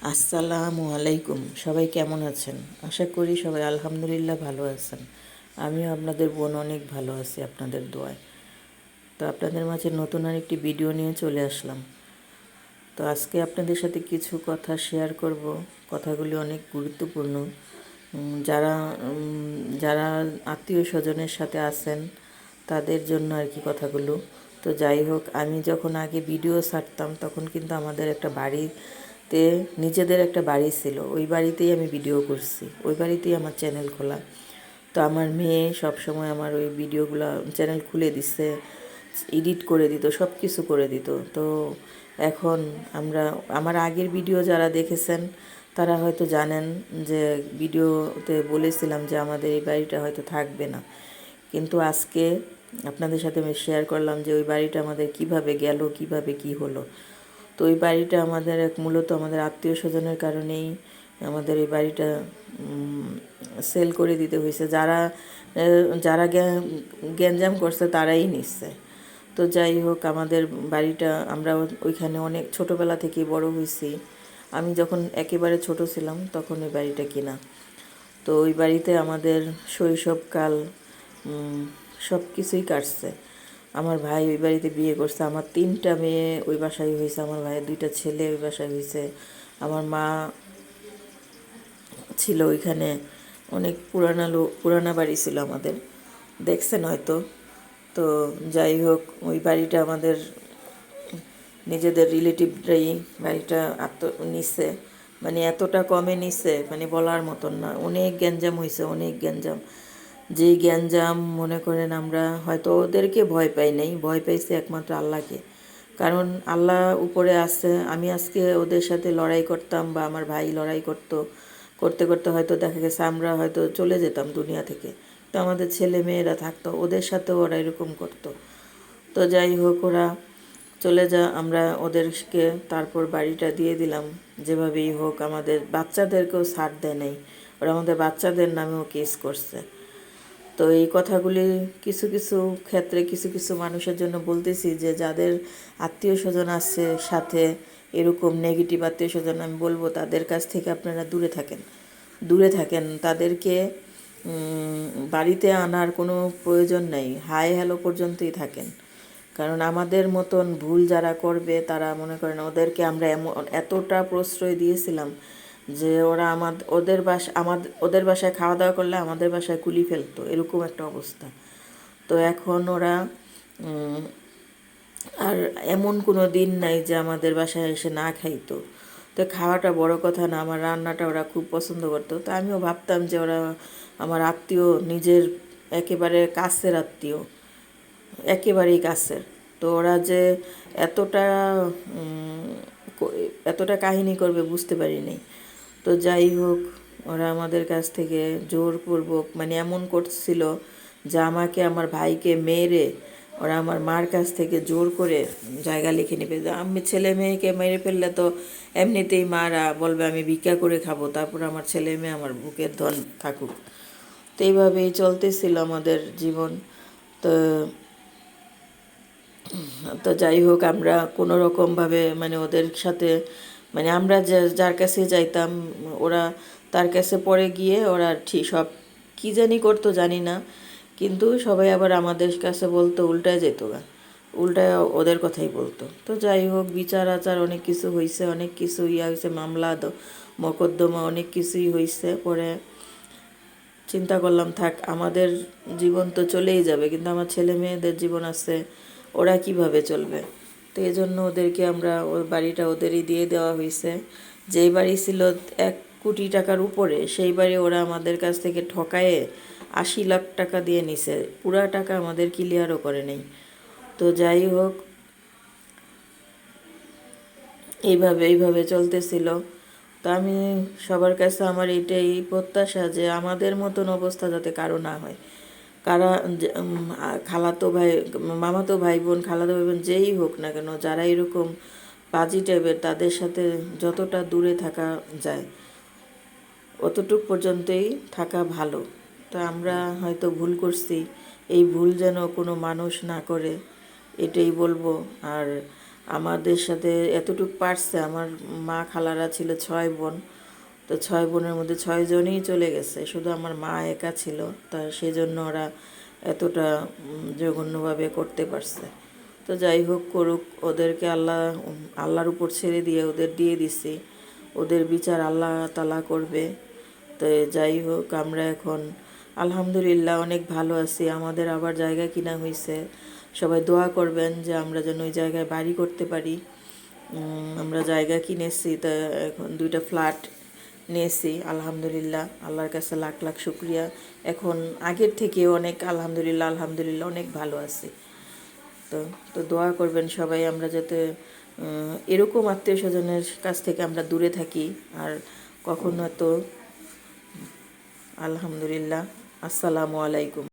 আসসালামু আলাইকুম। সবাই কেমন আছেন? আশা করি সবাই আলহামদুলিল্লাহ ভালো আছেন। আমিও আপনাদের বোন অনেক ভালো আছি আপনাদের দোয়ায়। তো আপনাদের মাঝে নতুন আরেকটি ভিডিও নিয়ে চলে আসলাম। তো আজকে আপনাদের সাথে কিছু কথা শেয়ার করব। কথাগুলি অনেক গুরুত্বপূর্ণ। যারা যারা আত্মীয় স্বজনের সাথে আছেন তাদের জন্য আর কি কথাগুলো। তো যাই হোক, আমি যখন আগে ভিডিও ছাড়তাম তখন কিন্তু আমাদের একটা বাড়িতে নিজেদের একটা বাড়ি ছিল, ওই বাড়িতেই আমি ভিডিও করছি, ওই বাড়িতেই আমার চ্যানেল খোলা। তো আমার মেয়ে সবসময় আমার ওই ভিডিওগুলো চ্যানেল খুলে দিচ্ছে, এডিট করে দিত, সব কিছু করে দিত। তো এখন আমার আগের ভিডিও যারা দেখেছেন তারা হয়তো জানেন যে ভিডিওতে বলেছিলাম যে আমাদের এই বাড়িটা হয়তো থাকবে না, কিন্তু আজকে আপনাদের সাথে আমি শেয়ার করলাম যে ওই বাড়িটা আমাদের কিভাবে গেল, কিভাবে কি হলো। তো ওই বাড়িটা আমাদের মূলত আমাদের আত্মীয় স্বজনের কারণেই আমাদের এই বাড়িটা সেল করে দিতে হয়েছে। যারা গ্যাঞ্জাম করছে তারাই নিচ্ছে। তো যাই হোক, আমাদের বাড়িটা আমরা ওইখানে অনেক ছোটোবেলা থেকেই বড় হয়েছি। আমি যখন একেবারে ছোট ছিলাম তখন ওই বাড়িটা কিনা। তো ওই বাড়িতে আমাদের শৈশবকাল সব কিছুই কাটছে। আমার ভাই ওই বাড়িতে বিয়ে করছে, আমার 3টা মেয়ে ওই বাসায় হয়েছে, আমার ভাইয়ের 2টা ছেলে ওই বাসায় হয়েছে। আমার মা ছিল ওইখানে। অনেক পুরানা বাড়ি ছিল আমাদের, দেখছেন হয়তো। তো যাই হোক, ওই বাড়িটা আমাদের নিজেদের রিলেটিভরাই বাড়িটা নিচ্ছে। মানে এতটা কমে নিচ্ছে, মানে বলার মতন না। অনেক গ্যাঞ্জাম হয়েছে, অনেক গ্যাঞ্জাম। যেই গ্যাঞ্জাম মনে করেন, আমরা হয়তো ওদেরকে ভয় পাই নাই, ভয় পাইছি একমাত্র আল্লাহকে। কারণ আল্লাহ উপরে আছে। আমি আজকে ওদের সাথে লড়াই করতাম বা আমার ভাই লড়াই করতে করতে হয়তো দেখা গেছে আমরা হয়তো চলে যেতাম দুনিয়া থেকে। তো আমাদের ছেলে মেয়েরা থাকতো, ওদের সাথেও ওরা এরকম করতো। তো যাই হোক, ওরা চলে আমরা ওদেরকে তারপর বাড়িটা দিয়ে দিলাম যেভাবেই হোক। আমাদের বাচ্চাদেরকেও ছাড় দেয় নাই, ওরা আমাদের বাচ্চাদের নামেও কেস করছে। তো এই কথাগুলি কিছু কিছু ক্ষেত্রে কিছু কিছু মানুষের জন্য বলতেছি, যে যাদের আত্মীয় স্বজন আছে সাথে এরকম নেগেটিভ আত্মীয় স্বজন, আমি বলবো তাদের কাছ থেকে আপনারা দূরে থাকেন। তাদেরকে বাড়িতে আনার কোনো প্রয়োজন নেই, হাই হ্যালো পর্যন্তই থাকেন। কারণ আমাদের মতন ভুল যারা করবে তারা মনে করেন, ওদেরকে আমরা এতটা প্রশ্রয় দিয়েছিলাম যে ওরা ওদের বাসায় খাওয়া দাওয়া করলে আমাদের বাসায় কুলি ফেলতো, এরকম একটা অবস্থা। তো এখন ওরা আর এমন কোনো দিন নাই যে আমাদের বাসায় এসে না খাইতো। তো খাওয়াটা বড় কথা না, আমার রান্নাটা ওরা খুব পছন্দ করতো। তো আমিও ভাবতাম যে ওরা আমার আত্মীয়, নিজের একেবারে কাছের আত্মীয়, একেবারেই কাছের। তো ওরা যে এতটা এতটা কাহিনী করবে বুঝতে পারিনি। তো যাই হোক, ওরা আমাদের কাছ থেকে জোরপূর্বক মানে এমন করছিল যে আমাকে, আমার ভাইকে মেরে ওরা আমার মার কাছ থেকে জোর করে জায়গা লিখে নেবে। আমি ছেলে মেয়েকে মেরে ফেললে তো এমনিতেই মারা বলবে আমি ভিক্ষা করে খাবো, তারপর আমার ছেলে মেয়ে আমার বুকের ধন থাকুক। তো এইভাবেই চলতেছিল আমাদের জীবন। তো তো যাই হোক, আমরা কোনো রকমভাবে মানে ওদের সাথে, মানে আমরা যার কাছে যাইতাম ওরা তার কাছে পরে গিয়ে ওরা ঠিক সব কী জানি করতো জানি না, কিন্তু সবাই আবার আমাদের কাছে বলতো উল্টায় যেত গা, উল্টায় ওদের কথাই বলতো। তো যাই হোক, বিচার আচার অনেক কিছু হয়েছে, অনেক কিছু হয়েছে, মামলা মকদ্দমা অনেক কিছুই হয়েছে। পরে চিন্তা করলাম থাক, আমাদের জীবন তো চলেই যাবে, কিন্তু আমার ছেলে মেয়েদের জীবন আছে, ওরা কিভাবে চলবে। তো এই জন্য ওদেরকে ওই বাড়িটা ওদেরই দিয়ে দেওয়া হয়েছে। যেই বাড়ি ছিল 1 কোটি টাকার উপরে, সেই বাড়ি ওরা আমাদের কাছ থেকে ঠকায়ে 80 লাখ টাকা দিয়ে নিছে, পুরা টাকা আমাদের ক্লিয়ারও করে নেই। তো যাই হোক, এইভাবে চলতেছিল। তো আমি সবার কাছে আমার এটাই প্রত্যাশা যে আমাদের মতন অবস্থা যাতে কারো না হয়। কারা খালাতো ভাই, মামাতো ভাই বোন, খালাতো ভাই বোন যেই হোক না কেন, যারা এরকম পাজি টাইপের, তাদের সাথে যতটা দূরে থাকা যায় অতটুক পর্যন্তই থাকা ভালো। তো আমরা হয়তো ভুল করছি, এই ভুল যেন কোনো মানুষ না করে, এটাই বলবো। আর আমাদের সাথে এতটুকু পারছে। আমার মা খালারা ছিল 6 বোন, তো 6 বোনের মধ্যে 6 জনই চলে গেছে, শুধু আমার মা একা ছিল। তা সেজন্য ওরা এতটা জঘন্যভাবে করতে পারছে। তো যাই হোক, করুক, ওদেরকে আল্লাহর উপর ছেড়ে দিয়ে ওদের দিয়ে দিছি, ওদের বিচার আল্লাহ তাআলা করবে। তো যাই হোক, আমরা এখন আলহামদুলিল্লাহ অনেক ভালো আছি। আমাদের আবার জায়গা কিনা হয়েছে, সবাই দোয়া করবেন যে আমরা যেন ওই জায়গায় বাড়ি করতে পারি। আমরা জায়গা কিনেছি, তা এখন 2টা ফ্ল্যাট নিয়েছি আলহামদুলিল্লাহ, আল্লাহর কাছে লাখ লাখ শুক্রিয়া। এখন আগের থেকে অনেক আলহামদুলিল্লাহ আলহামদুলিল্লাহ অনেক ভালো আছি। তো তো দোয়া করবেন সবাই, আমরা যাতে এরকম আত্মীয় স্বজনের কাছ থেকে আমরা দূরে থাকি আর কখনো তো। আলহামদুলিল্লাহ। আসসালামু আলাইকুম।